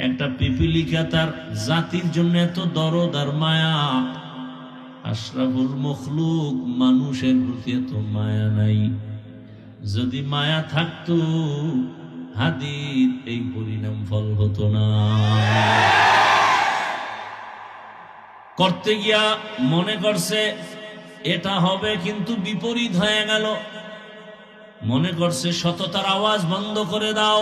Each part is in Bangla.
একটা পিপিলিকা তার জাতির জন্য এত দরদ আর মায়া, আশরাফুল মখলুক মানুষের প্রতি এত মায়া নাই। যদি মায়া থাকতো হাদির এই পরিণাম ফল হতো না। করতে গিয়া মনে করছে এটা হবে, কিন্তু বিপরীত হয়ে গেল। মনে করছে সততার আওয়াজ বন্ধ করে দাও,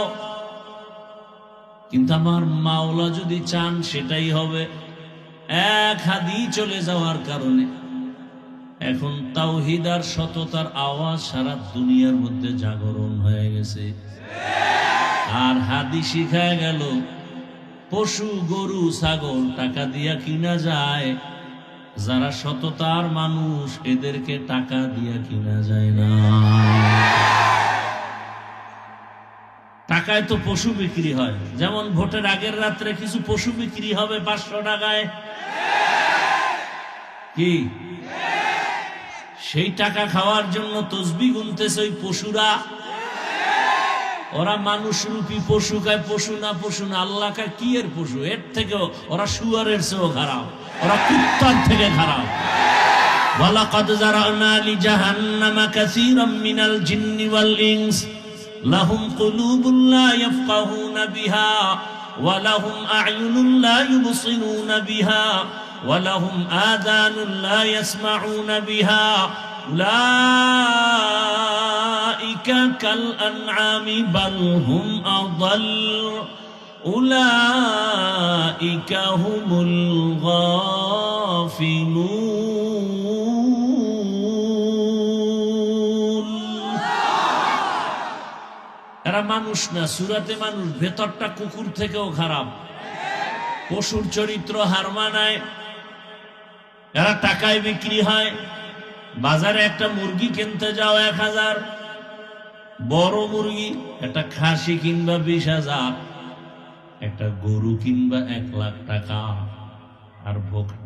কিন্তু আমার মাওলা যদি চান সেটাই হবে। এক হাদি চলে যাওয়ার কারণে এখন তাওহীদ আর সততার আওয়াজ সারা দুনিয়ার মধ্যে জাগরণ হয়ে গেছে। আর হাদি শিখায় গেল পশু গরু ছাগল টাকা দিয়া কিনা যায়, যারা সততার মানুষ এদেরকে টাকা দিয়া কিনা যায় না। টাকায় তো পশু বিক্রি হয়, যেমন ভোটের আগের রাত্রে কিছু পশু বিক্রি হবে 500 টাকায়, কি সেই টাকা খাওয়ার জন্য তসবিহ গুনতেছে ওই পশুরা। ওরা মানুষ রূপী পশু খায়, পশু না পশু না, আল্লাহ খায় কি এর পশু, এর থেকেও ওরা শুয়ারের চেয়েও খারাপ, ওরা কুত্তার থেকে খারাপ। ওয়ালাকাদ যারানা লিজাহান্নামা কাসীরাম মিনাল জিন্নি ওয়াল ইনস লাহুম কুলুবুন লা ইয়াফকাহুনা বিহা ওয়া লাহুম আ'য়ুনুন লা ইউবসিরুনা বিহা ওয়া লাহুম আযানুন লা ইয়াসমাউনা বিহা উলাইকা কাল আনআমি বাল হুম আযাল উলাইকা হুমুল গাফিলুন। এরা মানুষ না, সূরাতে মানুষ, ভেতরটা কুকুর থেকেও খারাপ, পশুর চরিত্র হার মানায়। এরা টাকায় বিক্রি হয়। বাজারে একটা মুরগি কিনতে যাও 1000, বড় মুরগি একটা খাসি কিনবা 20,000, একটা গরু কিনবা 1 লাখ টাকা। আর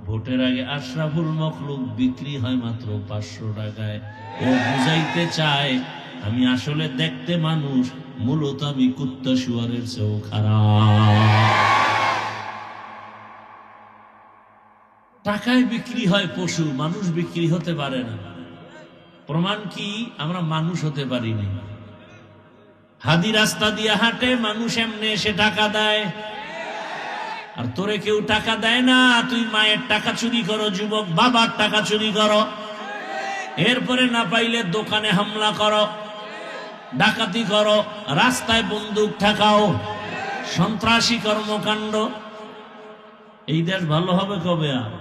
ভোটের আগে আশরাফুল মখলুক বিক্রি হয় মাত্র 500 টাকায়। ও বুঝাইতে চায় আমি আসলে দেখতে মানুষ, মূলত আমি কুত্তা শুয়ারের চেয়েও খারাপ। টাকায় বিক্রি হয় পশু, মানুষ বিক্রি হতে পারে না। প্রমাণ কি? আমরা মানুষ হতে পারিনি। হাদি রাস্তা দিয়ে হাঁটে, মানুষ এমনি এসে টাকা দেয়। আর তোরে কেউ টাকা দেয় না, তুই মায়ের টাকা চুরি করো, যুবক বাবার টাকা চুরি করো, এরপরে না পাইলে দোকানে হামলা করো, ডাকাতি করো, রাস্তায় বন্দুক ঠেকাও, সন্ত্রাসী কর্মকাণ্ড। এই দেশ ভালো হবে কবে? আর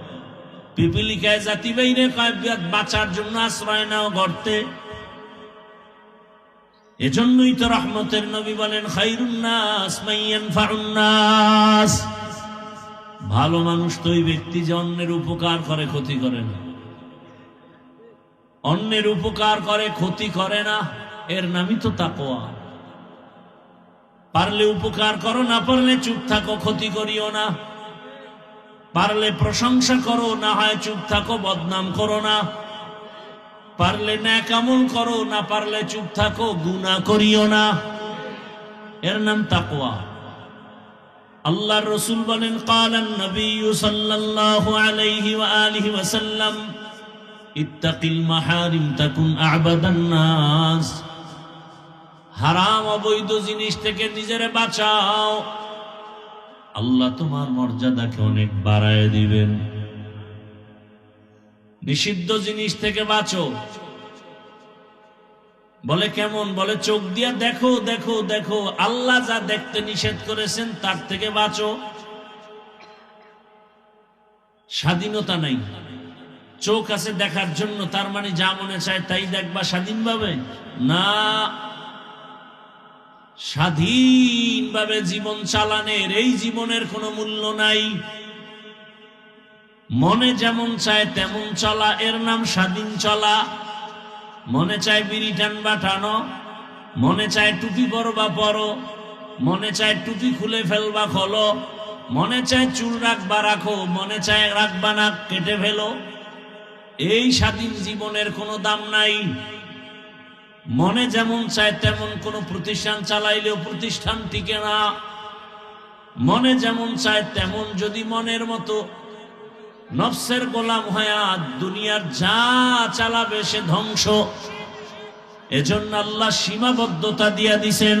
পিপিলিকায় জাতি বাইরে কয় বাঁচার জন্য আশ্রয় নাও গর্তে। এজন্যই তো রহমতের নবী বলেন খায়রুন নাস মান ইয়ানফাউন নাস। ভালো মানুষ তো ওই ব্যক্তি যে অন্যের উপকার করে, ক্ষতি করে না। অন্যের উপকার করে, ক্ষতি করে না, এর নামই তো তাকওয়া। পারলে উপকার করো, না পারলে চুপ থাকো, ক্ষতি করিও না। পারলে প্রশংসা করো, না হয় চুপ থাকো, বদনাম করো না। পারলে নেক আমল করো, না পারলে চুপ থাকো, গুনাহ করিও না। এর নাম তাকওয়া। আল্লাহর রাসূল বলেন ক্বালান নবী সাল্লাল্লাহু আলাইহি ওয়া আলিহি ওয়াসাল্লাম ইত্তাকিল মাহারিম তাকুন আ'বাদান নাস। হারাম অবৈধ জিনিস থেকে নিজেরে বাঁচাও, আল্লাহ তোমার মর্যাদাকে অনেক বাড়ায় দিবেন। নিষিদ্ধ জিনিস থেকে বাঁচো। বলে কেমন? বলে চোখ দিয়া দেখো দেখো দেখো, আল্লাহ যা দেখতে নিষেধ করেছেন তার থেকে বাঁচো। স্বাধীনতা নাই, চোখ আছে দেখার জন্য, তার মানে যা মনে চায় তাই দেখবা স্বাধীনভাবে? না, স্বাধীনভাবে জীবন চালানের এই জীবনের কোনো মূল্য নাই। মনে যেমন চায় তেমন চলা, এর নাম স্বাধীন চলা। মনে চায় বিড়ি টানবা টানো, মনে চায় টুপি পরবা পরো, মনে চায় টুপি খুলে ফেলবা খোলো, মনে চায় চুল রাখবা রাখো, মনে চায় রাখবা না কেটে ফেলো। এই স্বাধীন জীবনের কোনো দাম নাই। মনে যেমন চায় তেমন কোন প্রতিষ্ঠান চালাইলেও প্রতিষ্ঠান টিকে না। মনে যেমন চায় তেমন যদি মনের মতো নফসের গোলাম হয়ে দুনিয়ার যা চালাবে সে ধ্বংস। এজন্য আল্লাহ সীমাবদ্ধতা দিয়া দিছেন,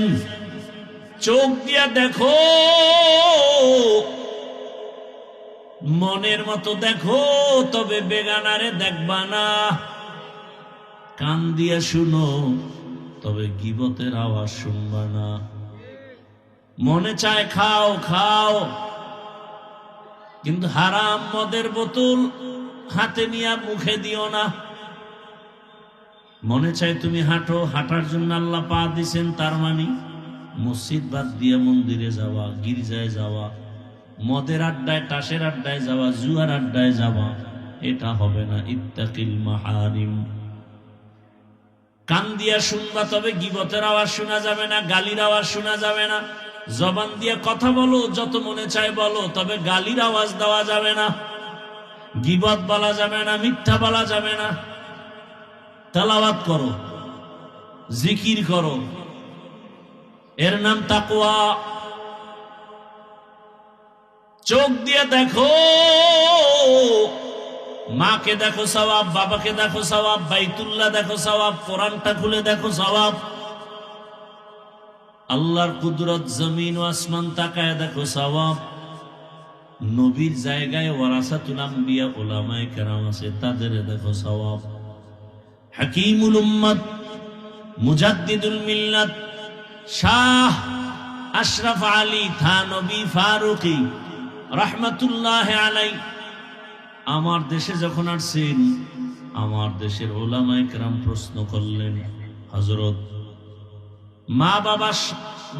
চোখ দিয়া দেখো, মনের মতো দেখো, তবে বেগানারে দেখবা না। কান দিয়া শুনো, তবে গীবতের আওয়াজ শুনবা না। মনে চায় খাও খাও, কিন্তু হারাম মদের বোতল হাতে নিয়ে মুখে দিও না। মনে চায় তুমি হাঁটো, হাঁটার জন্য আল্লাহ পা দিছেন, তার মানে মসজিদ বাদ দিয়ে মন্দিরে যাওয়া, গির্জায় যাওয়া, মদের আড্ডায় টাসের আড্ডায় যাওয়া, জুয়ার আড্ডায় যাওয়া, এটা হবে না। ইত্তাকিল মাহারিম। কান দিয়া শুনবা, তবে গীবতের আওয়াজ শোনা যাবে না, গালির আওয়াজ শোনা যাবে না। জবান দিয়ে কথা বলো, যত মনে চায় বলো, তবে গালির আওয়াজ দেওয়া যাবে না, গীবত বলা যাবে না, মিথ্যা বলা যাবে না। তেলাওয়াত করো, জিকির করো, এর নাম তাকওয়া। চোখ দিয়ে দেখো, মাকে দেখো সওয়াব, বাবাকে দেখো সওয়াব, বাইতুল্লাহ দেখো সওয়াব, কোরআনটা খুলে দেখো সওয়াব। আল্লাহর কুদরত, জমিন ও আসমান তাকায় দেখো সওয়াব। নবীর জায়গায় ওয়ারাসাতুল আম্বিয়া উলামায়ে কেরাম আছে, তাদের দেখো সওয়াব। হাকিমুল উম্মত, মুজাদ্দিদুল মিল্লাত, শাহ আশরাফ আলী থানবী ফারুকী রাহমাতুল্লাহ আলাইহি আমার দেশে যখন আসছেন, আমার দেশের উলামায়ে কেরাম প্রশ্ন করলেন, হযরত, মা বাবার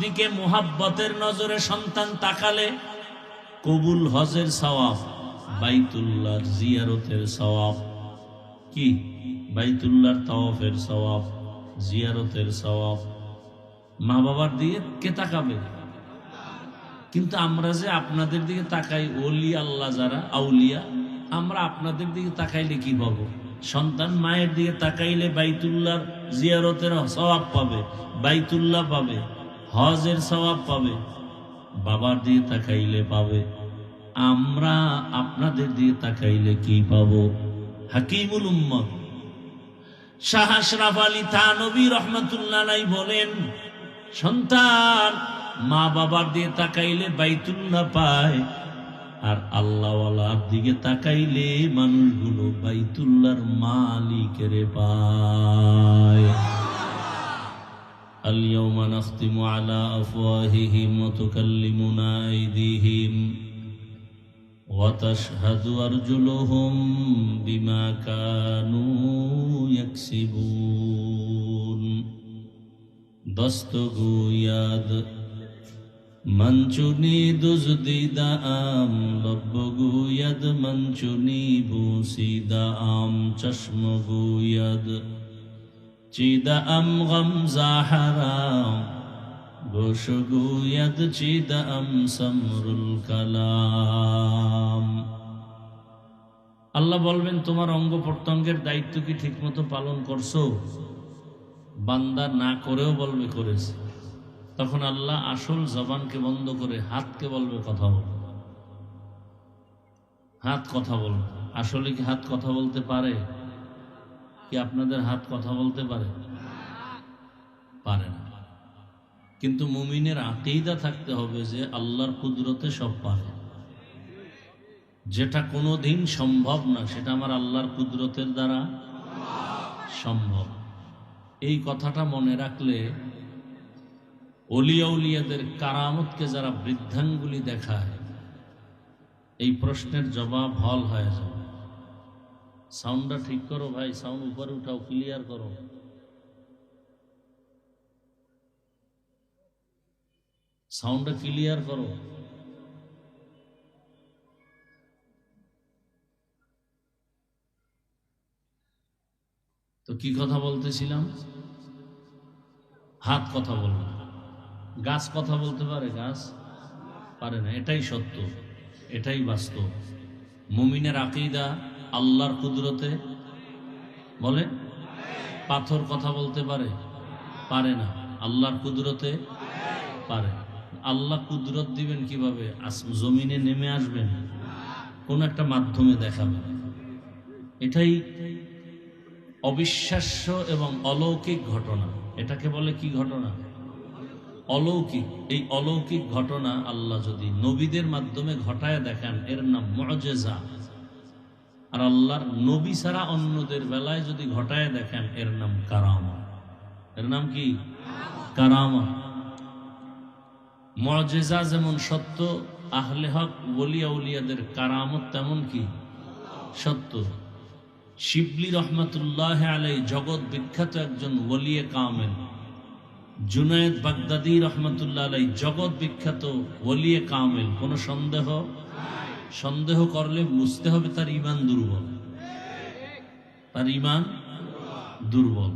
দিকে মুহাব্বতের নজরে সন্তান তাকালে কবুল হজের সওয়াব, বাইতুল্লাহর জিয়ারতের সওয়াব, কি বাইতুল্লাহর তাওয়াফের সওয়াব, জিয়ারতের সওয়াব, মা বাবার দিকে কে তাকাবে? কিন্তু আমরা যে আপনাদের দিকে তাকাই, ওলি আল্লাহ যারা আউলিয়া, আমরা আপনাদের দিকে তাকাইলে কি পাবো? সন্তান মায়ের দিকে তাকাইলে বাইতুল্লাহর জিয়ারতের সওয়াব পাবে, বাইতুল্লাহ পাবে, হজের সওয়াব পাবে। বাবার দিকে তাকাইলে পাবে। আমরা আপনাদের দিকে তাকাইলে কি পাবো? হাকিমুল উম্মত শাহ আশরাফ আলী থানবী রাহমাতুল্লাহ আলাইহি বলেন, সন্তান মা বাবার দিকে তাকাইলে বাইতুল্লাহ পায়, আর আল্লাহওয়ালার দিকে তাকাইলে মানুষগুলো বাইতুল্লাহর মালিকের পায়। আল-ইয়াওমা নাখতিমু আলা আফওয়াহিহিম ওয়া তুকাল্লিমুনা আইদিহিম ওয়া তাশহাদু আরজুলুহুম বিমা কানু ইয়াকসিবুন। দস্তগোয়াদ মঞ্চুনি দুজদিদা আম, লব্বগোয়াদ মঞ্চুনি বুসিদা আম, চশমগোয়াদ চিদা আম গমজা হারাম, গোশগোয়াদ চিদা আম সমরুল কালাম। আল্লাহ বলবেন, তোমার অঙ্গ প্রত্যঙ্গের দায়িত্ব কি ঠিকমতো পালন করছো? বান্দা না করেও বলবে করেছে। তখন আল্লাহ আসল জবানকে বন্ধ করে হাতকে বলবে কথা বল। হাত কথা বলবে। আসলে কি হাত কথা বলতে পারে? কি আপনাদের হাত কথা বলতে পারে? পারে না। কিন্তু মুমিনের আকীদা থাকতে হবে যে আল্লাহর কুদরতে সব পারে। যেটা কোনোদিন সম্ভব না, সেটা আমার আল্লাহর কুদরতের দ্বারা সম্ভব। এই কথাটা মনে রাখলে ওলিয়া উলিয়াদের কারামতকে যারা বৃদ্ধাঙ্গুলি দেখায়, এই প্রশ্নের জবাব হল হয়ে যাবে। সাউন্ডটা ঠিক করো ভাই, সাউন্ড উপরে উঠাও, ক্লিয়ার করো। সাউন্ডটা ক্লিয়ার করো। তো কি কথা বলতেছিলাম? হাত কথা বলবে। গাছ কথা বলতে পারে? গাছ পারে না। এটাই সত্য, এটাই বাস্তব। মুমিনের আকীদা আল্লাহর কুদরতে বলে। পাথর কথা বলতে পারে? পারে না। আল্লাহর কুদরতে পারে। আল্লাহ কুদরত দিবেন কিভাবে? জমিনে নেমে আসবেন, কোন একটা মাধ্যমে দেখাবেন। এটাই অবিশ্বাস্য এবং অলৌকিক ঘটনা। এটাকে বলে কি ঘটনা? অলৌকিক। এই অলৌকিক ঘটনা আল্লাহ যদি নবীদের মাধ্যমে ঘটায় দেখান, এর নাম মুআজিজা। আর আল্লাহর নবী ছাড়া অন্যদের বেলায় যদি ঘটায় দেখেন, এর নাম কারামা। এর নাম কি? কারামা। মুআজিজা যেমন সত্য, আহলে হক ওলিয়া উলিয়াদের কারামত তেমন কি সত্য। শিবলি রহমাতুল্লাহ আলাইহি জগৎ বিখ্যাত একজন ওলিয়ে কামেল। জুনায়েদ বাগদাদি রহমাতুল্লাহ আলাইহি জগৎ বিখ্যাত ওলিয়ে কামেল। কোনো সন্দেহ করলে বুঝতে হবে তার ঈমান দুর্বল, তার ঈমান দুর্বল।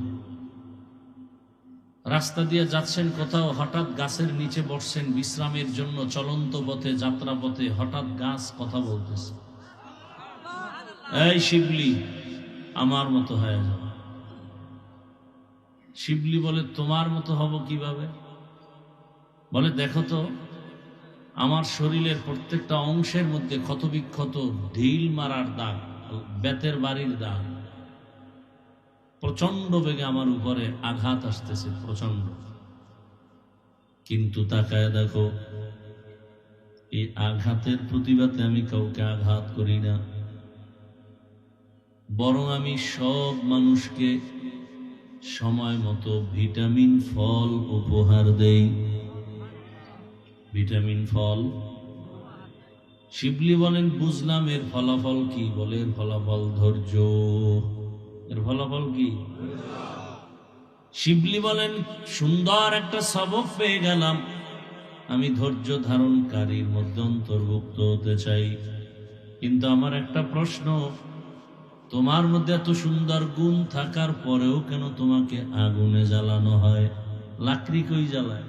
রাস্তা দিয়ে যাচ্ছেন কোথাও, হঠাৎ গাছের নিচে বসছেন বিশ্রামের জন্য, চলন্ত পথে, যাত্রা পথে, হঠাৎ গাছ কথা বলতেছে, এই শিবলি আমার মতো হয়ে যাও। শিবলি বলে, তোমার মতো হব কিভাবে? বলে, দেখো তো আমার শরীরের প্রত্যেকটা অংশের মধ্যে ক্ষত বিক্ষত, ঢিল মারার দাগ, বেতের বাড়ির দাগ। প্রচন্ড বেগে আমার উপরে আঘাত আসতেছে, প্রচন্ড। কিন্তু তাকায় দেখো, এই আঘাতের প্রতিবাদে আমি কাউকে আঘাত করি না, বরং আমি সব মানুষকে সময় মতো ভিটামিন ফল উপহার দেই। ভিটামিন ফল। শিবলি বলেন, বুঝলাম, এর ফলাফল কি? বলে, এর ফলাফল ধৈর্য। এর ফলাফল কি? শিবলি বলেন, সুন্দর একটা সবক পেয়ে গেলাম, আমি ধৈর্য ধারণকারীর মধ্যে অন্তর্ভুক্ত হতে চাই। কিন্তু আমার একটা প্রশ্ন, তোমার মধ্যে এত সুন্দর গুণ থাকার পরেও কেন তোমাকে আগুনে জ্বালানো হয়? লাকড়ি কই জ্বালায়?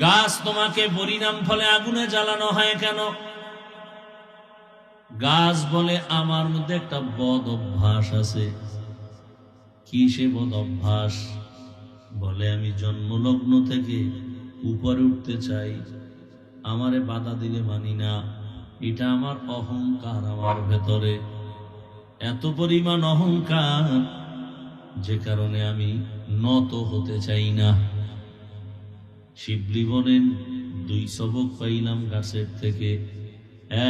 গাছ তোমাকে পরিণাম ফলে আগুনে জ্বালানো হয় কেন? গাছ বলে, আমার মধ্যে একটা বদ অভ্যাস আছে। কি সে বদ অভ্যাস? বলে, আমি জন্মলগ্ন থেকে উপরে উঠতে চাই, আমারে বাধা দিলে মানি না। এটা আমার অহংকার, আমার ভেতরে এত পরিমাণ অহংকার, যে কারণে আমি নত হতে চাই না। শিবলি বলেন, দুই সবক পাইলাম গাছের থেকে।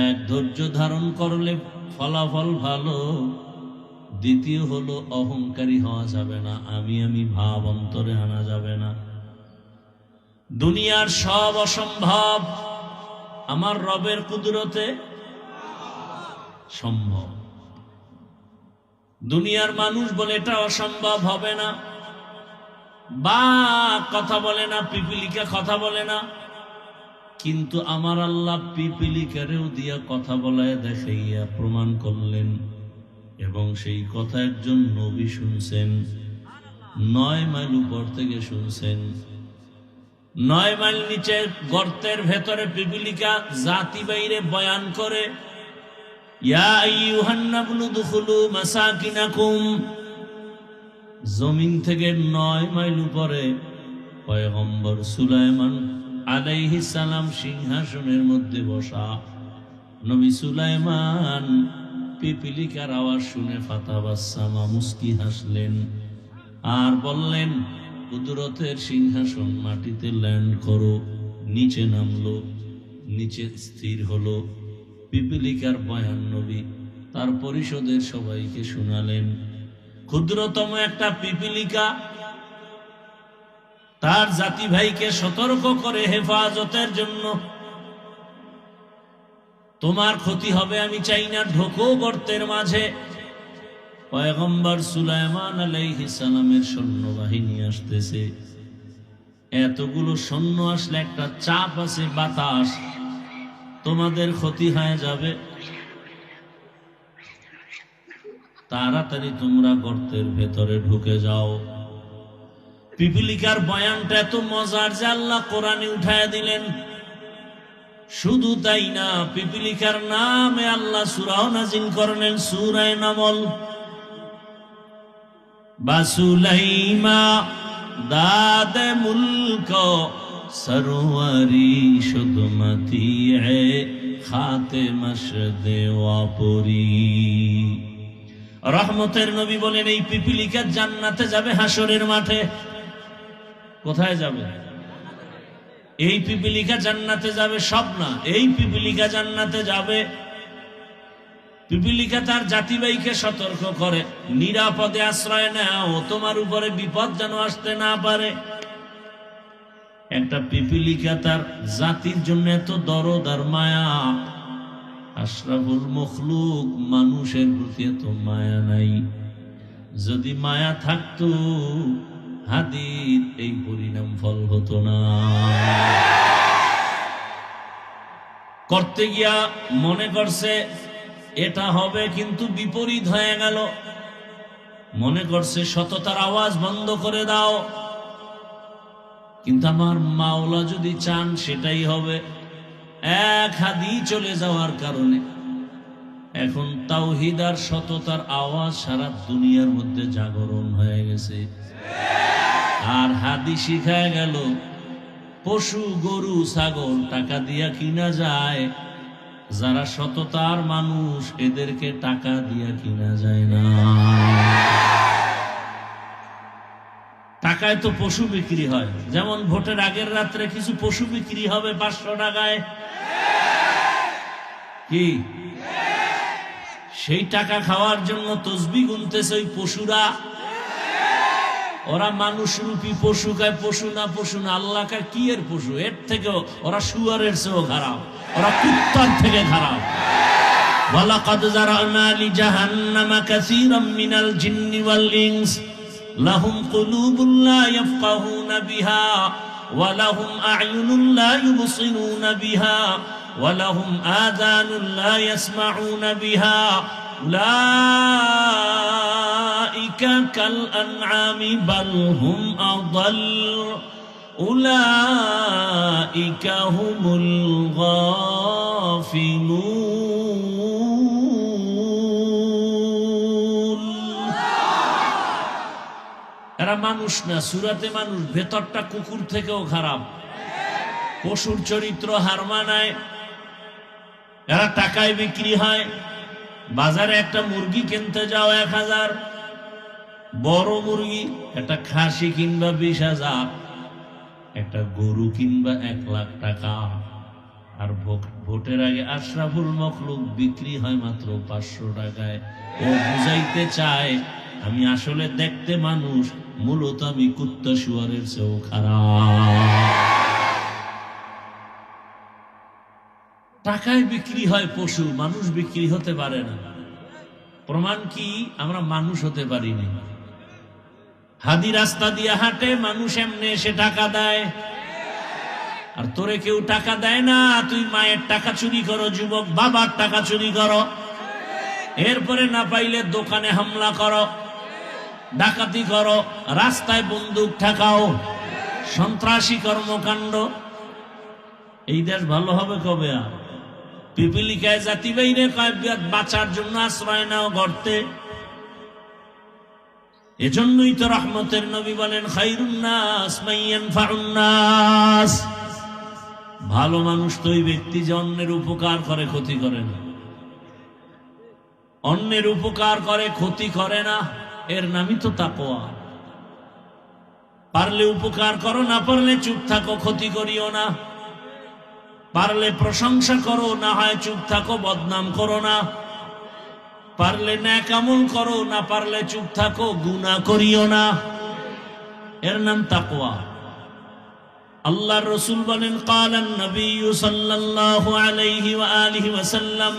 এক, ধৈর্য ধারণ করলে ফলাফল ভালো। দ্বিতীয় হলো, অহংকারী হওয়া যাবে না, আমি ভাব অন্তরে আনা যাবে না। দুনিয়ার সব অসম্ভব আমার রবের কুদরতে সম্ভব। দুনিয়ার মানুষ বলে এটা অসম্ভব হবে না, বা কথা বলে না, পিপিলিকা কথা বলে না। কিন্তু আমার আল্লাহ পিপিলিকারেও দিয়া কথা বলায় দেখাইয়া প্রমাণ করলেন, এবং সেই কথা একজন নবী শুনছেন, 9 মাইল উপর থেকে শুনছেন। 9 মাইল নিচে গর্তের ভেতরে পিপিলিকা জাতি বাইরে বয়ান করে, ইয়া আইয়ুহান নাবলু দুখুলু মাসাকিনাকুম। জমিন থেকে 9 মাইল উপরে পয়গম্বর সুলাইমান আলাইহিস সালাম সিংহাসনের মধ্যে বসা। নবী সুলাইমান পিপিলিকার আওয়াজ শুনে ফাতাবাসসামা, মুস্কি হাসলেন, আর বললেন, কুদরতের সিংহাসন মাটিতে ল্যান্ড করো। নিচে নামলো, নিচে স্থির হলো। পিপিলিকার বয়ান নবী তার পরিষদের সবাইকে শোনালেন। ক্ষুদ্রতম একটা পিপিলিকা তার জাতি ভাইকে সতর্ক করে, হেফাজতের জন্য, তোমার ক্ষতি হবে আমি চাই না, ঢোকো গর্তের মাঝে। পয়গম্বর সুলাইমান আলাইহিস সালামের সৈন্যবাহিনী আসতেছে। এতগুলো সৈন্য আসলে একটা চাপ আছে, বাতাস, তোমাদের ক্ষতি হয়ে যাবে। তাড়াতাড়ি তোমরা গর্তের ভেতরে ঢুকে যাও। পিপিলিকার বয়ানটা এত মজার যে আল্লাহ কোরআনে উঠায় দিলেন। শুধু তাই না, পিপিলিকার নামে আল্লাহ সূরাও নাযিল করলেন, সূরা নামল। বাসুলাইমা दादे मुल्क सरवरी शुदमती है खाते मशदे वापुरी। রহমতের নবী বলেন এই পিপিলিকা জান্নাতে যাবে হাসরের মাঠে। কোথায় যাবে? এই পিপিলিকা জান্নাতে যাবে, সব না, এই পিপিলিকা জান্নাতে যাবে। পিপিলিকা তার জাতিবাহীকে সতর্ক করে, নিরাপদে আশ্রয় নাও, তোমার উপরে বিপদ যেন আসতে না পারে। একটা পিপিলিকা তার জাতির জন্য এত দরদ আর মায়া, আশরাফুল মখলুক মানুষের প্রতি এত মায়া নাই। যদি মায়া থাকতো হাদির এই পরিণাম ফল হতো না। করতে গিয়া মনে করছে এটা হবে, কিন্তু বিপরীত হয়ে গেল। মনে করছে সততার আওয়াজ বন্ধ করে দাও, কিন্তু আমার মাওলা যদি চান সেটাই হবে। এক হাদি চলে যাওয়ার কারণে এখন তাওহীদ আর সততার আওয়াজ সারা দুনিয়ার মধ্যে জাগরণ হয়ে গেছে। আর হাদি শিখায় গেল পশু গরু ছাগল টাকা দিয়া কিনা যায়, যারা সততার মানুষ এদেরকে টাকা দিয়া কিনা যায় না। টাকায় তো পশু বিক্রি হয়, যেমন ভোটের আগের রাত্রে কিছু পশু বিক্রি হবে 500 টাকায়। কি সেই টাকা খাওয়ার জন্য তসবি গুনতেছে ওই পশুরা। ওরা মানুষ রূপী পশু খায়, পশু না পশু না, আল্লাহ খায় কি এর পশু? এর থেকেও ওরা শুয়ারের চেয়েও খারাপ, ওরা কুত্তার থেকে খারাপ। ওয়ালাকাদ যারানা লিজাহান্নামা কাসীরাম মিনাল জিন্নি ওয়াল ইনস লাহুম কুলুবুন লা ইয়াফকাহুনা বিহা ওয়া লাহুম আ'য়ুনুন লা ইউবসিরুনা বিহা ওয়া লাহুম আযানুন লা ইয়াসমাউনা বিহা উলাইকা কাল আনআমি বাল হুম আযাল উলাইকা হুমুল গাফিলুন। এরা মানুষ না, সূরাতে মানুষ, ভেতরটা কুকুর থেকেও খারাপ। পশুর চরিত্র হার মানায়। এরা টাকায় বিক্রি হয়। বাজারে একটা মুরগি কিনতে যাও 1000, বড় মুরগি একটা খাসি কিনবা 20,000, একটা গরু কিনবা 1 লাখ টাকা। আর ভোটের আগে আশরাফুল মখলুক বিক্রি হয় মাত্র 500 টাকায়। ও বুঝাইতে চায় আমি আসলে দেখতে মানুষ, মূলত আমি কুত্তা শুয়ারের চেয়েও খারাপ। টাকায় বিক্রি হয় পশু, মানুষ বিক্রি হতে পারে না। প্রমাণ কি? আমরা মানুষ হতে পারিনি। হাদি রাস্তা দিয়ে হাঁটে, মানুষ এমনি এসে টাকা দেয়। আর তোরে কেউ টাকা দেয় না, তুই মায়ের টাকা চুরি করো, যুবক বাবার টাকা চুরি করো, এরপরে না পাইলে দোকানে হামলা করো, ডাকাতি করো, রাস্তায় বন্দুক ঠেকাও, সন্ত্রাসী কর্মকাণ্ড। এই দেশ ভালো হবে কবে? আর পিপিলিকায় জাতি বাইরে বাঁচার জন্য আশ্রয় নাও গর্তে। এজন্যই তো রহমতের নবী বলেন খায়রুন নাস মান ইয়ানফাউন নাস। ভালো মানুষ তো ওই ব্যক্তি যে অন্যের উপকার করে, ক্ষতি করে না। অন্যের উপকার করে, ক্ষতি করে না, এর নামই তো তাকওয়া। পারলে উপকার করো, না পারলে চুপ থাকো, ক্ষতি করিও না। পারলে প্রশংসা করো, না হয় চুপ থাকো, বদনাম করো না। পারলে নেক আমল করো, না পারলে চুপ থাকো, গুনাহ করিও না। এর নাম তাকওয়া। আল্লাহর রাসূল বলেন ক্বালান নবী সাল্লাল্লাহু আলাইহি ওয়া আলিহি ওয়াসাল্লাম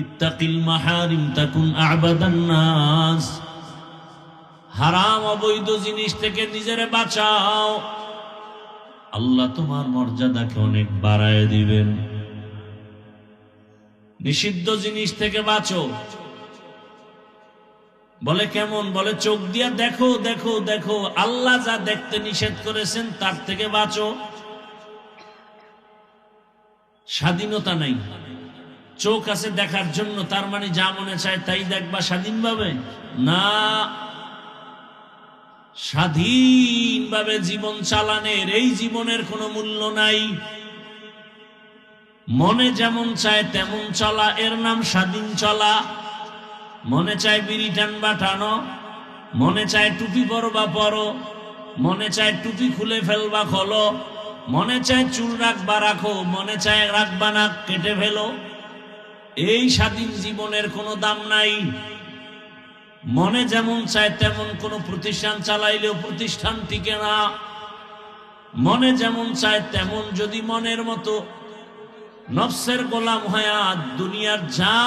ইত্তাকিল মাহারিম তাকুন আ'বাদান নাস। হারাম অবৈধ জিনিস থেকে নিজেরে বাঁচাও, আল্লাহ তোমার মর্যাদাকে অনেক বাড়ায় দিবেন। নিষিদ্ধ জিনিস থেকে বাঁচো। বলে কেমন? বলে চোখ দিয়া দেখো দেখো দেখো, আল্লাহ যা দেখতে নিষেধ করেছেন তার থেকে বাঁচো। স্বাধীনতা নাই, চোখ আছে দেখার জন্য, তার মানে যা মনে চায় তাই দেখবা স্বাধীনভাবে? না, স্বাধীনভাবে জীবন চালানের এই জীবনের কোনো মূল্য নাই। মনে যেমন চায় তেমন চলা, এর নাম স্বাধীন চলা। মনে চায় বিড়ি টানবা টানো, মনে চায় টুপি পরবা পরো, মনে চায় টুপি খুলে ফেলবা খোলো, মনে চায় চুল রাখবা রাখো, মনে চায় রাখবা না কেটে ফেলো। এই স্বাধীন জীবনের কোনো দাম নাই। মনে যেমন চায় তেমন কোনো প্রতিষ্ঠান চালাইলেও প্রতিষ্ঠান টিকে না। মনে যেমন চায় তেমন যদি মনের মতো নফসের গোলাম হয়া দুনিয়ার যা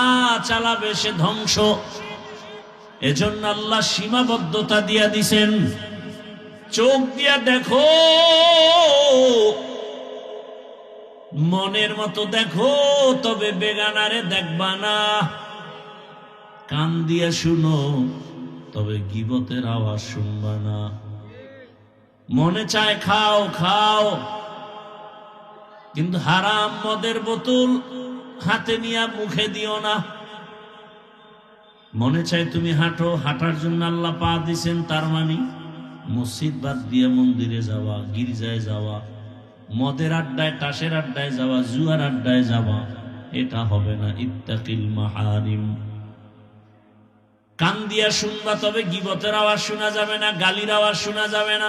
চালাবে সে ধ্বংস। এজন্য আল্লাহ সীমাবদ্ধতা দিয়া দিছেন। চোখ দিয়া দেখো, মনের মতো দেখো, তবে বেগানারে দেখবা না। কান দিয়া শুনো, তবে গীবতের আওয়াজ শুনবা না। মনে চায় খাও খাও, কিন্তু হারাম মদের বোতল হাতে নিয়ে মুখে দিও না। মনে চায় তুমি হাঁটো, হাঁটার জন্য আল্লাহ পা দিছেন, তার মানে মসজিদ বাদ দিয়ে মন্দিরে যাওয়া, গির্জায় যাওয়া, মদের আড্ডায় টাসের আড্ডায় যাওয়া, জুয়ার আড্ডায় যাওয়া, এটা হবে না। ইত্তাকিল মাহারিম। কান দিয়া শুনবা, তবে গীবতের আওয়াজ শোনা যাবে না, গালির আওয়াজ শোনা যাবে না।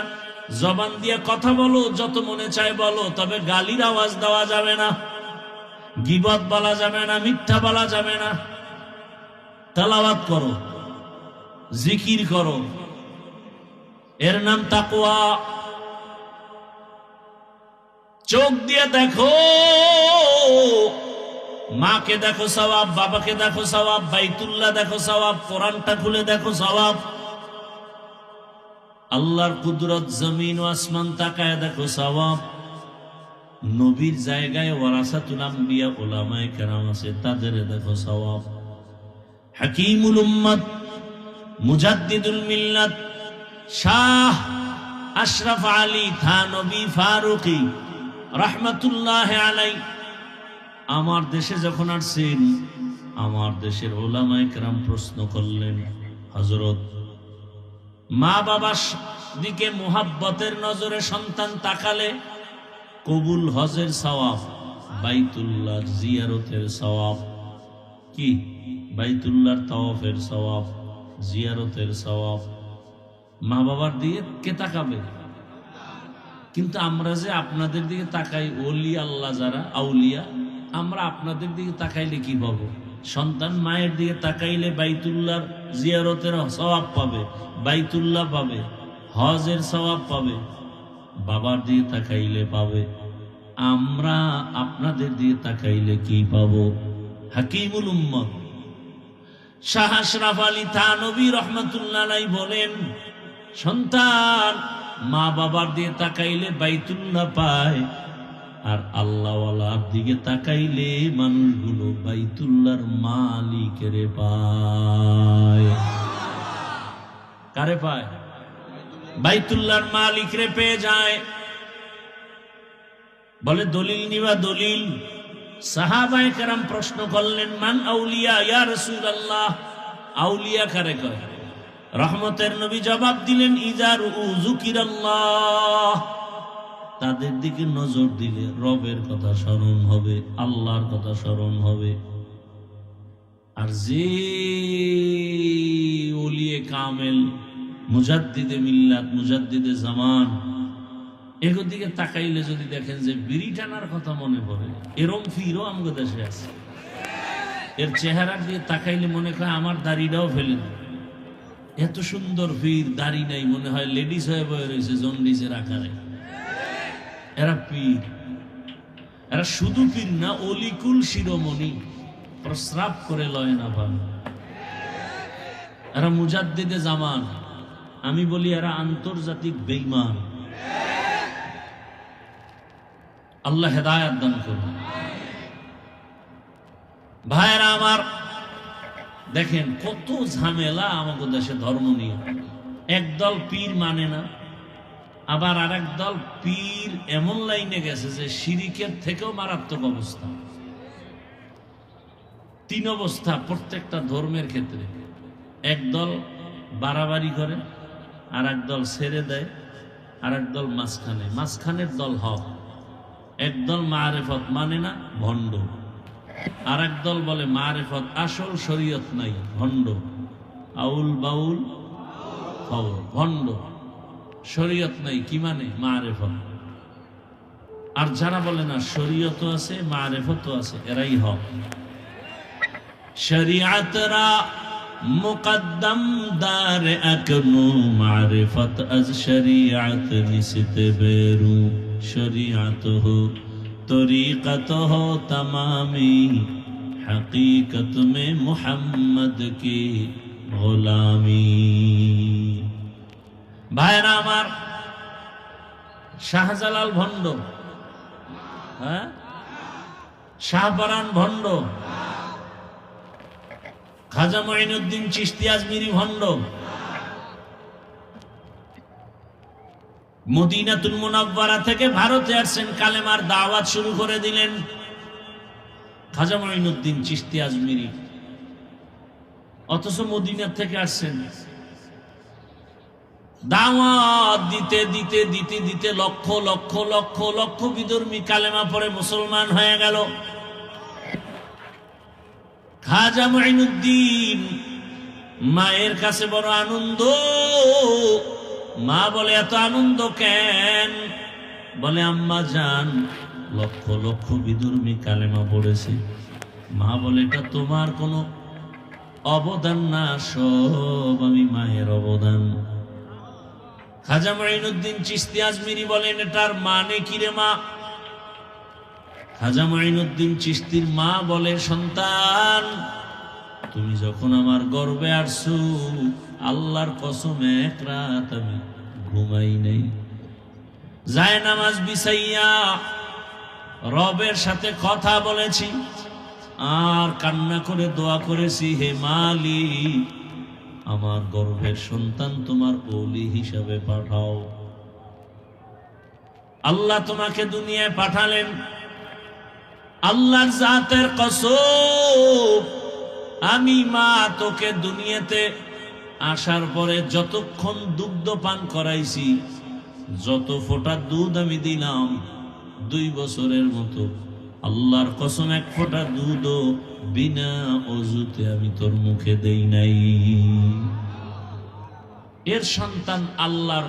জবান দিয়ে কথা বলো, যত মনে চায় বলো, তবে গালির আওয়াজ দেওয়া যাবে না, গীবত বলা যাবে না, মিথ্যা বলা যাবে না। তেলাওয়াত করো, জিকির করো, এর নাম তাকওয়া। চোখ দিয়ে দেখো, মাকে দেখো সওয়াব, বাবাকে দেখো সওয়াব, বাইতুল্লাহ দেখো সওয়াব, কোরআনটা খুলে দেখো সওয়াব। আল্লাহর কুদরত, জমিন ও আসমান তাকায় দেখো সওয়াব। নবীর জায়গায় ওয়ারাসাতুল আম্বিয়া উলামায়ে কেরাম আছে, তাদের দেখো সওয়াব। হাকিমুল উম্মত, মুজাদ্দিদুল মিল্লাত, শাহ আশরাফ আলী থানবী ফারুকী রাহমাতুল্লাহ আলাইহি আমার দেশে যখন আসছেন, আমার দেশের উলামায়ে কেরাম প্রশ্ন করলেন, হযরত, মা বাবার দিকে মুহাব্বতের নজরে সন্তান তাকালে কবুল হজের সওয়াব, বাইতুল্লাহর জিয়ারতের সওয়াব কি? বাইতুল্লাহর তাওয়াফের সওয়াব, জিয়ারতের সওয়াব। মা বাবার দিকে কে তাকাবে? কিন্তু আমরা যে আপনাদের দিকে তাকাই, ওলি আল্লাহ যারা আউলিয়া, আমরা আপনাদের দিকে তাকাইলে কি পাবো? সন্তান মায়ের দিকে তাকাইলে বাইতুল্লাহর জিয়ারতের সওয়াব পাবে, বাইতুল্লাহ পাবে, হজের সওয়াব পাবে। বাবার দিকে তাকাইলে পাবে। আমরা আপনাদের দিকে তাকাইলে কি পাবো? হাকিমুল উম্মত শাহ আশরাফ আলী থানবী রাহমাতুল্লাহ আলাইহি বলেন, সন্তান মা বাবার দিকে তাকাইলে বাইতুল্লাহ পায়, আর আল্লাহওয়ালার দিকে তাকাইলে মানুষগুলো বাইতুল্লাহর মালিকের পায়। কারে পায়? বাইতুল্লাহর মালিকরে পেয়ে যায়। বলে দলিল নিবা, দলিল। সাহাবায়ে কেরাম প্রশ্ন করলেন, মান আউলিয়া ইয়া রাসূলুল্লাহ, আউলিয়া কারে কয়? রহমতের নবী জবাব দিলেন, ইযা যুকিরাল্লাহ, তাদের দিকে নজর দিলে রবের কথা স্মরণ হবে, আল্লাহর কথা স্মরণ হবে। আর যে ওলিয়ে কামেল, মুজাদ্দিদে মিল্লাত, মুজাদ্দিদে জামান, এগুর দিকে তাকাইলে যদি দেখেন যে বিড়ি টানার কথা মনে পড়ে, এরম ফিরও আমাদের দেশে আছে। এর চেহারার দিয়ে তাকাইলে মনে হয় আমার দাড়িটাও ফেলে দেয়। এত সুন্দর ফির, দাড়ি নাই, মনে হয় লেডিস হয়ে বয়ে রয়েছে জন্ডিসের আকারে। এরা পীর, এরা শুধু পীর না, অলিকুল শিরোমণি, প্রস্রাব করে লয় না ভান। এরা মুজাদ্দিদে জামান। আমি বলি এরা আন্তর্জাতিক বেঈমান। আল্লাহ হেদায়েত দান করুন। ভাইরা আমার, দেখেন কত ঝামেলা আমাদের দেশে ধর্ম নিয়ে। একদল পীর মানে না, আবার আরেক দল পীর এমন লাইনে গেছে যে শিরিকের থেকেও মারাত্মক অবস্থা। তিন অবস্থা প্রত্যেকটা ধর্মের ক্ষেত্রে। একদল বাড়াবাড়ি করে, আর এক দল ছেড়ে দেয়, আর এক দল মাঝখানে। মাঝখানের দল হক। একদল মারেফত মানে না, ভণ্ড। আর এক দল বলে মারেফত আসল, শরীয়ত নাই, ভণ্ড। আউল বাউল ফাউল, ভণ্ড। শরীয়ত নাই কি মানে? মারেফত। আর যারা বলে না শরীয়ত আছে মারেফত আছে, এরাই হক। শরিয়াতরা মুকদ্দম দার আকনু, মারিফত আজ শরিয়াত নিসতে বেরু। শরিয়াত হো তরিকত হো তমামি, হकीकत में মুহাম্মদ की গোলামি। ভাইরা আমার, শাহজালাল ভণ্ড, হ্যাঁ, শাহপরান ভণ্ড, খাজা মঈনুদ্দিন চিশতি আজমিরি ভণ্ড, মদিনাতুল মুনাওয়ারা থেকে ভারতে আসছেন, কালেমার দাওয়াত শুরু করে দিলেন খাজা মঈনুদ্দিন চিশতি আজমিরি। অথচ মদিনা থেকে আসছেন, দাওয়াত দিতে দিতে দিতে দিতে লক্ষ লক্ষ লক্ষ লক্ষ বিধর্মী কালেমা পড়ে মুসলমান হয়ে গেল। খাজা মঈনুদ্দিন মায়ের কাছে বড় আনন্দ। মা বলে এত আনন্দ কেন? বলে আম্মা জান, লক্ষ লক্ষ বিধর্মী কালেমা পড়েছে। মা বলে এটা তোমার কোনো অবদান না, সব আমি মায়ের অবদান। খাজা মঈনুদ্দিন চিশতি আজমিরি বলেন এটার মানে কি রে মা? খাজা মঈনুদ্দিন চিশতির মা বলে, সন্তান তুমি যখন আমার গর্ভে আসছো, আল্লাহর কসম এক রাত আমি ঘুমাই নাই। যায় নামাজ বিছাইয়া রবের সাথে কথা বলেছি, আর কান্না করে দোয়া করেছি, হে মালিক আমার গর্ভের সন্তান তোমার ওলি হিসাবে পাঠাও। আল্লাহ তোমাকে দুনিয়ায় পাঠালেন, আল্লাহর জাতের কসম আমি মা তোকে দুনিয়াতে আসার পরে যতক্ষণ দুগ্ধ পান করাইছি, যত ফোঁটা দুধ আমি দিলাম 2 বছরের মতো, আল্লাহর কসম এক ফোঁটা দুধও বিনা অজুতে আমি তোর মুখে দেই নাই। এর সন্তান আল্লাহর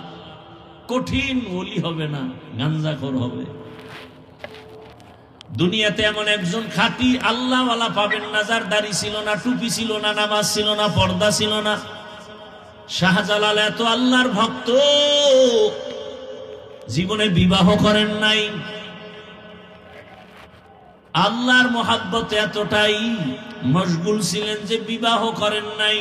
কঠিন ওলি হবে না, গাঞ্জাখোর হবে। দুনিয়াতে এমন একজন খাঁটি আল্লাহওয়ালা পাবেন না, যার দাড়ি ছিল না, টুপি ছিল না, নামাজ ছিল না, পর্দা ছিল না। শাহজালাল এত আল্লাহর ভক্ত, জীবনে বিবাহ করেন নাই। আল্লাহর মহাব্বতে এতটাই মশগুল ছিলেন যে বিবাহ করেন নাই।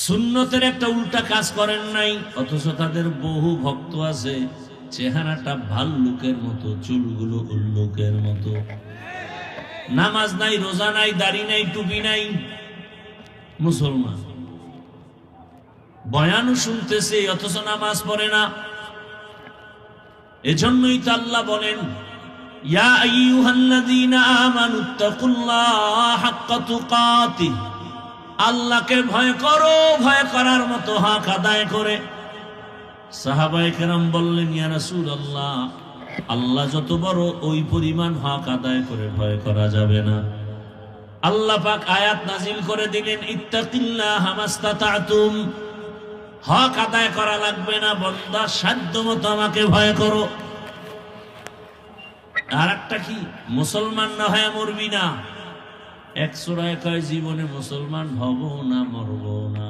সুন্নতের একটা উল্টা কাজ করেন নাই। অথচ তাদের বহু ভক্ত আছে, চেহারাটা ভাল্লুকের মতো, চুলগুলো উল্লুকের মতো, নামাজ নাই, রোজা নাই, দাড়ি নাই, টুপি নাই, মুসলমান। বয়ানও শুনতেছে অথচ নামাজ পড়ে না। এজন্যই তো আল্লাহ বলেন, ইয়া আইয়ুহাল্লাযীনা আমানুত্তাকুল্লাহা হাক্কা তুকাতিহ, আল্লাহকে ভয় করো, ভয় করার মতো হক আদায় করে। সাহাবায়ে কেরাম বললেন, ইয়া রাসূলুল্লাহ, আল্লাহ যত বড় ওই পরিমাণ হক আদায় করে ভয় করা যাবে না। আল্লাহ পাক আয়াত নাজিল করে দিলেন, ইত্তাকিল্লাহা মাস্তাতা'তুম, হক আদায় করা লাগবে না, বান্দা সাধ্য মতো আমাকে ভয় করো। আর একটা কি, মুসলমান না হয় মরবি না। এক সূরায় কয় জীবনে মুসলমান হব না, মরব না।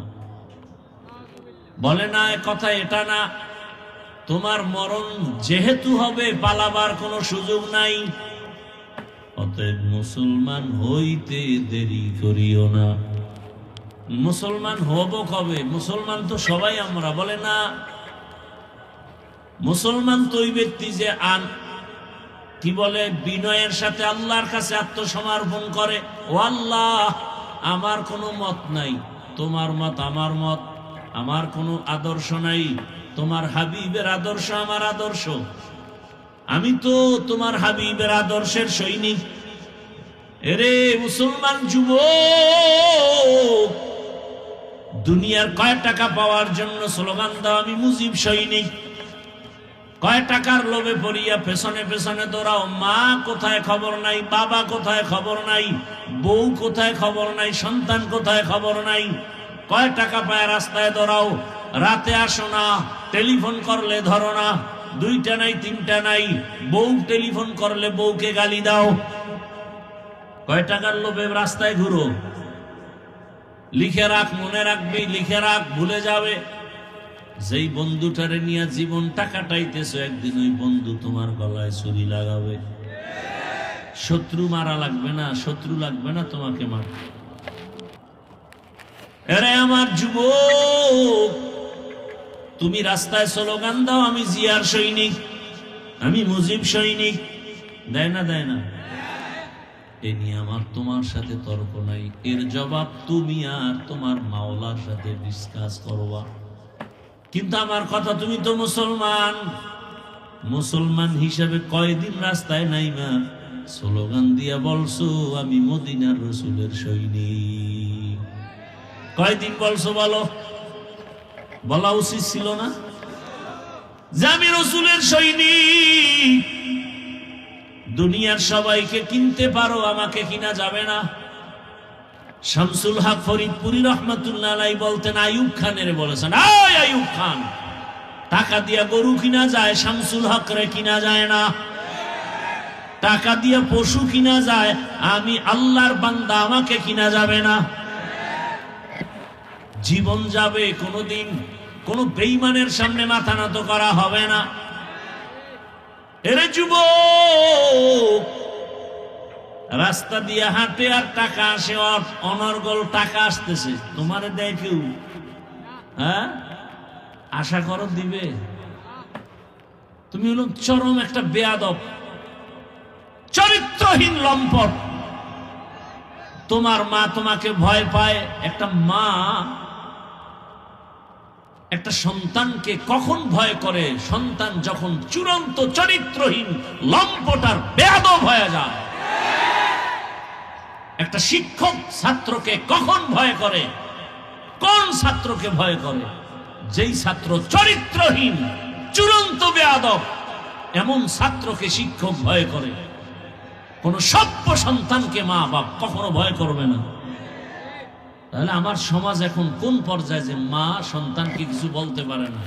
বলে না এ কথা এটা না, তোমার মরণ যেহেতু হবে, পালাবার কোনো সুযোগ নাই। অতএব মুসলমান হইতে দেরি করিও না। মুসলমান হব কবে? মুসলমান তো সবাই আমরা। বলে না, মুসলমান তো ওই ব্যক্তি যে কি বলে, বিনয়ের সাথে আল্লাহর কাছে আত্মসমর্পণ করে, ও আল্লাহ আমার কোনো মত নাই, তোমার মত আমার মত, আমার কোনো আদর্শ নাই, তোমার হাবিবের আদর্শ আমার আদর্শ, আমি তো তোমার হাবিবের আদর্শের সৈনিক। এরে মুসলমান যুবক, দুনিয়ার কয় টাকা পাওয়ার জন্য স্লোগান দাও আমি মুজিব সৈনিক, কয় টাকার লোভে পড়িয়া পেছনে পেছনে দৌড়াও, মা কোথায় খবর নাই, বাবা কোথায় খবর নাই, বউ কোথায় খবর নাই, সন্তান কোথায় খবর নাই, কয় টাকা পায় রাস্তায় দৌড়াও, রাতে আসো না, টেলিফোন করলে ধরো না, দুইটা নাই তিনটা নাই, বউ টেলিফোন করলে বউকে গালি দাও, কয় টাকার লোভে রাস্তায় ঘুরো। লিখে রাখ, মনে রাখবি, লিখে রাখ, ভুলে যাবে। যেই বন্ধুটারে নিয়ে জীবনটা কাটাইতেছো, একদিন ওই বন্ধু তোমার গলায় ছুরি লাগাবে। শত্রু মারা লাগবে না, শত্রু লাগবে না তোমাকে মারতে। আরে আমার যুবক, তুমি রাস্তায় স্লোগান দাও আমি জিয়ার সৈনিক, আমি মুজিব সৈনিক, দেয় না দেয় না? এ নিয়ে আমার তোমার সাথে তর্ক নাই, এর জবাব তুমি আর তোমার মাওলার সাথে ডিসকাস করবা। কিন্তু আমার কথা, তুমি তো মুসলমান, মুসলমান হিসাবে কয়দিন রাস্তায় নাইমা স্লোগান দিয়া বলছো আমি মদিনার রসুলের সৈনিক? কয়দিন বলছো বলো? বলা উচিত ছিল না যে আমি রসুলের সৈনিক? দুনিয়ার সবাইকে কিনতে পারো, আমাকে কিনা যাবে না। শামসুল হক ফরিদপুরি রহমাতুল্লাহ আলাইহি বলতেন, আইয়ুব খানের বলেছেন, আয় আইয়ুব খান, টাকা দিয়া গরু কিনা যায়, শামসুল হক রে কিনা যায় না। টাকা দিয়া পশু কিনা যায়, আমি আল্লাহর বান্দা, আমাকে কিনা যাবে না। জীবন যাবে, কোনদিন কোন বেঈমানের সামনে মাথা নত করা হবে না। এরে যুবক, রাস্তা দিয়ে হাঁটে আর টাকা আসে, অনর্গল টাকা আসতেছে, তোমারে দেয় কেউ? হ্যাঁ, আশা করো দিবে? তুমি হলো চরম একটা বেয়াদব, চরিত্রহীন লম্পট। তোমার মা তোমাকে ভয় পায়। একটা মা একটা সন্তানকে কখন ভয় করে? সন্তান যখন চূড়ান্ত চরিত্রহীন লম্পট আর বেয়াদব হয়ে যায়। একটা শিক্ষক ছাত্রকে কখন ভয় করে? কোন ছাত্রকে ভয় করে? যেই ছাত্র চরিত্রহীন, চূড়ান্ত বেয়াদব, এমন ছাত্রকে শিক্ষক ভয় করে। কোন সভ্য সন্তানকে মা বাপ কখনো ভয় করবে না। তাহলে আমার সমাজ এখন কোন পর্যায়ে যে মা সন্তানকে কিছু বলতে পারে না,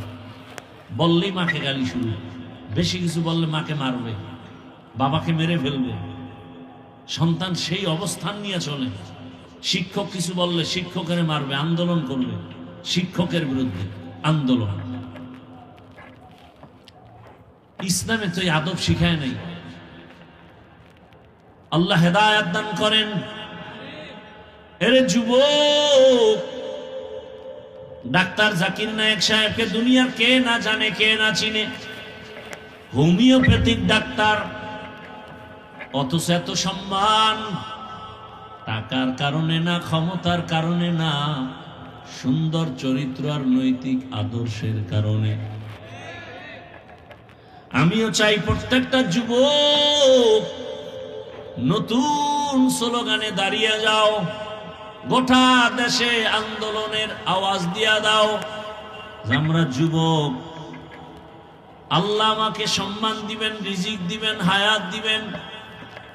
বললেই মাকে গালি শুরু, বেশি কিছু বললে মাকে মারবে, বাবাকে মেরে ফেলবে। সন্তান সেই অবস্থান নিয়ে চলে। শিক্ষক কিছু বললে শিক্ষকের মারবে, আন্দোলন করবে, শিক্ষকের বিরুদ্ধে আন্দোলন। ইসলামে তো এই আদব শিখায় নাই। আল্লাহ হেদায়েত দান করেন। এরে যুবক, ডাক্তার জাকির নায়েক সাহেবকে দুনিয়ার কে না জানে, কে না চিনে? হোমিওপ্যাথিক ডাক্তার, অথচ এত সম্মান। টাকার কারণে না, ক্ষমতার কারণে না, সুন্দর চরিত্র আর নৈতিক আদর্শের কারণে। আমিও চাই প্রত্যেকটা যুবক নতুন স্লোগানে দাঁড়িয়ে যাও, গোটা দেশে আন্দোলনের আওয়াজ দিয়া দাও। আমরা যুবক, আল্লাহ আমাকে সম্মান দিবেন, রিজিক দিবেন, হায়াত দিবেন।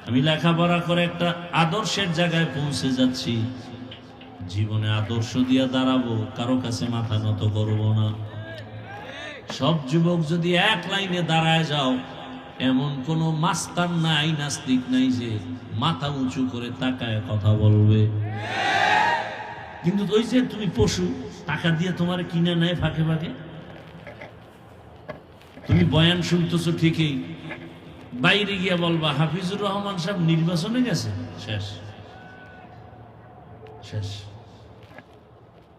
আমি লেখাপড়া করে একটা আদর্শের জায়গায় পৌঁছে যাচ্ছি। জীবনে আদর্শ দিয়া দাঁড়াবো, কারো কাছে মাথা নত করব না। সব যুবক যদি এক লাইনে দাঁড়ায় যাও, এমন কোন মাস্তান নাই, নাস্তিক নাই যে মাথা উঁচু করে তাকায় কথা বলবে। কিন্তু ওই যে তুমি পশু, টাকা দিয়ে তোমার কিনে নেয় ফাঁকে ফাঁকে। তুমি বয়ান শুনতেছো ঠিকই, বাইরে গিয়ে বলবা হাফিজুর রহমান সাহেব নির্বাচনে গেছে, শেষ শেষ।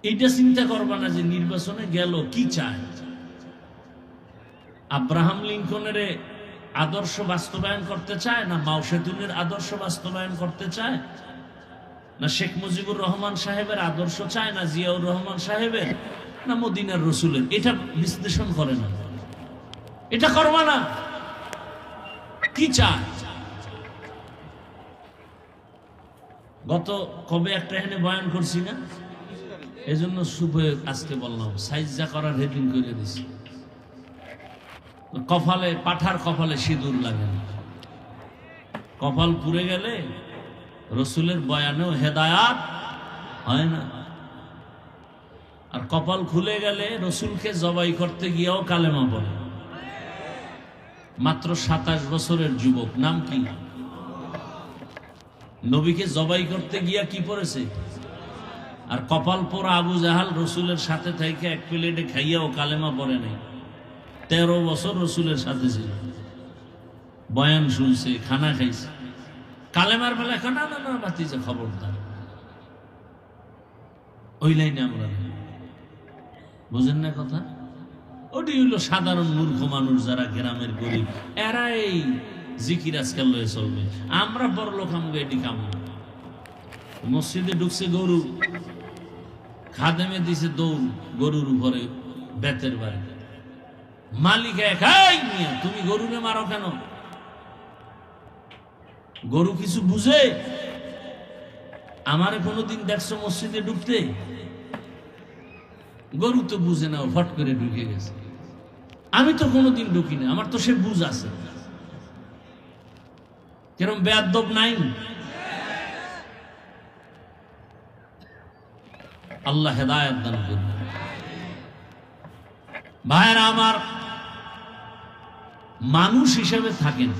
এইটা চিন্তা করবা না যে নির্বাচনে গেল কি চায়। আব্রাহাম লিঙ্কনের আদর্শ বাস্তবায়ন করতে চায় না, মাও সেতুনের আদর্শ বাস্তবায়ন করতে চায় না, শেখ মুজিবুর রহমান সাহেবের আদর্শ চায় না, জিয়াউর রহমান সাহেবের না, মদিনার রসুলের? এটা বিশ্লেষণ করে না, এটা করবা না। কি চায়? গত কবে একটা এখানে বয়ান করছি না, এই জন্য শুভে আজকে বললাম সাইজা করার হেডিং করে দিছি। কপালে, পাঠার কপালে সিঁদুর লাগে না। কপাল পুড়ে গেলে রসুলের বয়ানেও হেদায়াত হয় না। আর কপাল খুলে গেলে রসুলকে জবাই করতে গিয়েও কালেমা পড়ে। মাত্র 27 বছরের যুবক, নাম কি? নবীকে জবাই করতে গিয়া কি পড়েছে? আর কপাল পোড়া আবু জাহাল রসুলের সাথে থেকে এক প্লেটে খাইয়াও কালেমা পড়ে নাই। 13 বছর রসুলের সাথে ছিল, বয়ান শুনছে, খানা খাইছে। কালেমার বেলা না না না বাতিজা, খবরদার, ওই লাইনে আমরা বুঝেন না কথা। ওটি হইল সাধারণ মূর্খ মানুষ, যারা গ্রামের গরিব, এরা এই জিকির আজকাল লয়ে চলবে। আমরা বড় লোক, আমাকে এটি কাম। মসজিদে ঢুকছে গরু, খাদেমে দিছে দৌড় গরুর উপরে বেতের বাড়ি। মালিক একাই নিয়ে, তুমি গরুকে মারো কেন? গরু কিছু বুঝে? আমারে কোনোদিন দেখছো মসজিদে ঢুকতে? গরু তো বুঝে না, ফট করে ঢুকে গেছে। আমি তো কোনোদিন ঢুকি না, আমার তো সে বুঝ আছে। কেরম বেয়াদব নাই? আল্লাহ হেদায়েত দান করুন। ভাইরা আমার, মানুষ হিসাবে থাকেন,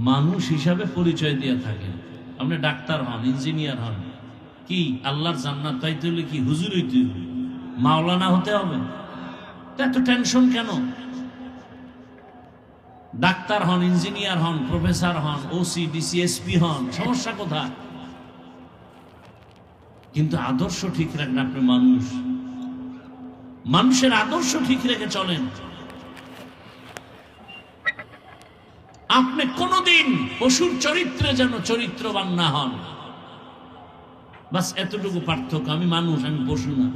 মানুষ হিসাবে পরিচয় দিয়ে থাকেন। আপনি ডাক্তার হন, ইঞ্জিনিয়ার হন, কি আল্লাহর জান্নাত পাইতে হলে কি হুজুর হইতে হবে, মাওলানা হতে হবে? এত টেনশন কেন? ডাক্তার হন, ইঞ্জিনিয়ার হন, প্রফেসর হন, ওসি, ডিসি, এসপি হন, সমস্যা কোথায়? কিন্তু আদর্শ ঠিক রাখেন। আপনি মানুষ, মানুষের আদর্শ ঠিক রেখে চলেন। আপনি কোনদিন পশুর চরিত্রে যেন চরিত্রবান না হন। বাস এতটুকু পার্থক্য। আমি মানুষ, আমি পশু না।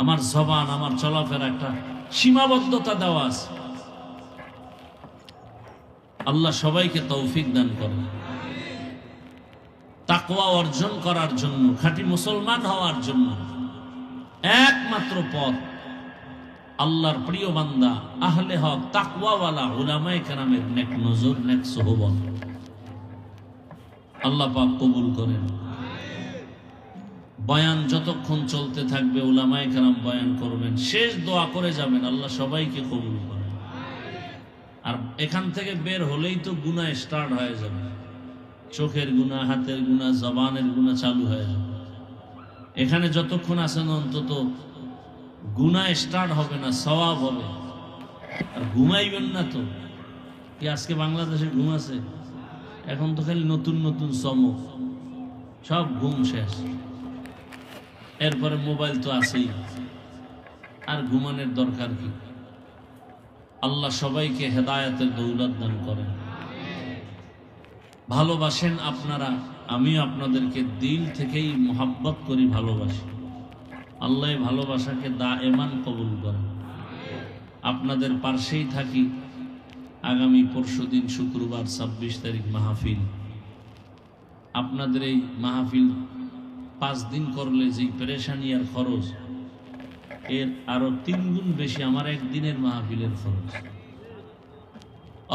আমার জবান, আমার চলাফেরা একটা সীমাবদ্ধতা দেওয়া আছে। আল্লাহ সবাইকে তৌফিক দান করেন। তাকওয়া অর্জন করার জন্য, খাঁটি মুসলমান হওয়ার জন্য একমাত্র পথ আল্লাহর প্রিয় বান্দা, আহলে হক, তাকওয়াওয়ালা উলামায়ে কেরামের নেক নজর, নেক সোহবত। আল্লাহ পাক কবুল করেন। বয়ান যতক্ষণ চলতে থাকবে উলামায়ে কেরাম বয়ান করবেন, শেষ দোয়া করে যাবেন, আল্লাহ সবাইকে কবুল করেন। আর এখান থেকে বের হলেই তো গুনাহ স্টার্ট হয়ে যাবে। চোখের গুনাহ, হাতের গুনাহ, জবানের গুনাহ চালু হয়ে যাবে। এখানে যতক্ষণ আছেন অন্তত গুনাহ স্টার্ট হবে না, সওয়াব হবে। আর ঘুমাইবেন না তো। কি আজকে বাংলাদেশে ঘুম আছে? এখন তো খালি নতুন নতুন চমক, সব ঘুম শেষ। এরপরে মোবাইল তো আছেই, আর ঘুমানোর দরকার কি? আল্লাহ সবাইকে হেদায়েতের দৌলত দান করেন। ভালোবাসেন আপনারা, আমি আপনাদেরকে দিল থেকেই মোহাব্বত করি, ভালোবাসি। আল্লাহ ভালোবাসাকে দায়েমান কবুল করেন। আপনাদের পাশেই থাকি। আগামী পরশুদিন শুক্রবার 26 তারিখ মাহফিল। আপনাদের এই মাহফিল 5 দিন করলে যেই পেরেশানি আর খরচ, এর আরো 3 গুণ বেশি আমার একদিনের মাহফিলের খরচ।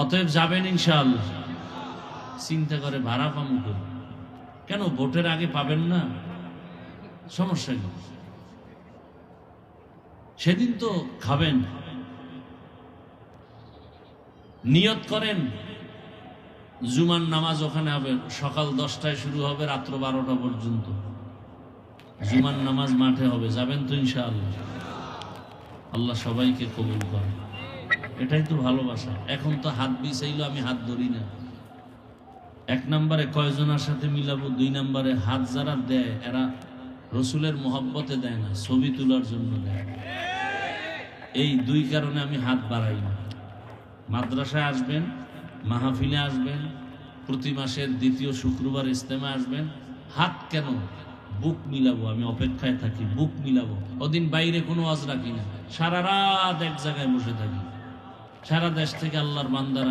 অতএব যাবেন ইনশাআল্লাহ। চিন্তা করে ভাড়া পামু কেন? ভোটের আগে পাবেন না, সমস্যা কি? সেদিন তো খাবেন। নিয়ত করেন, জুমার নামাজ ওখানে হবে, সকাল 10টায় শুরু হবে, রাত্র 12টা পর্যন্ত জুমার নামাজ মাঠে হবে। যাবেন তো ইনশাআল্লাহ? আল্লাহ সবাইকে কবুল করেন। এটাই তো ভালোবাসা। এখন তো হাত বিছাইলো, আমি হাত ধরি না। 1 নম্বরে কয়জনের সাথে মিলাবো, 2 নম্বরে হাত যারা দেয় এরা রসুলের মোহব্বতে দেয় না, ছবি তোলার জন্য দেয়। এই 2 কারণে আমি হাত বাড়াই না। মাদ্রাসায় আসবেন, মাহফিলে আসবেন, প্রতি মাসের 2য় শুক্রবার ইজতেমা আসবেন। হাত কেন? বুক মিলাবো। আমি অপেক্ষায় থাকি, বুক মিলাবো। ওদিন বাইরে কোনো ওয়াজ রাখি না, সারা রাত এক জায়গায় বসে থাকি। সারা দেশ থেকে আল্লাহর বান্দারা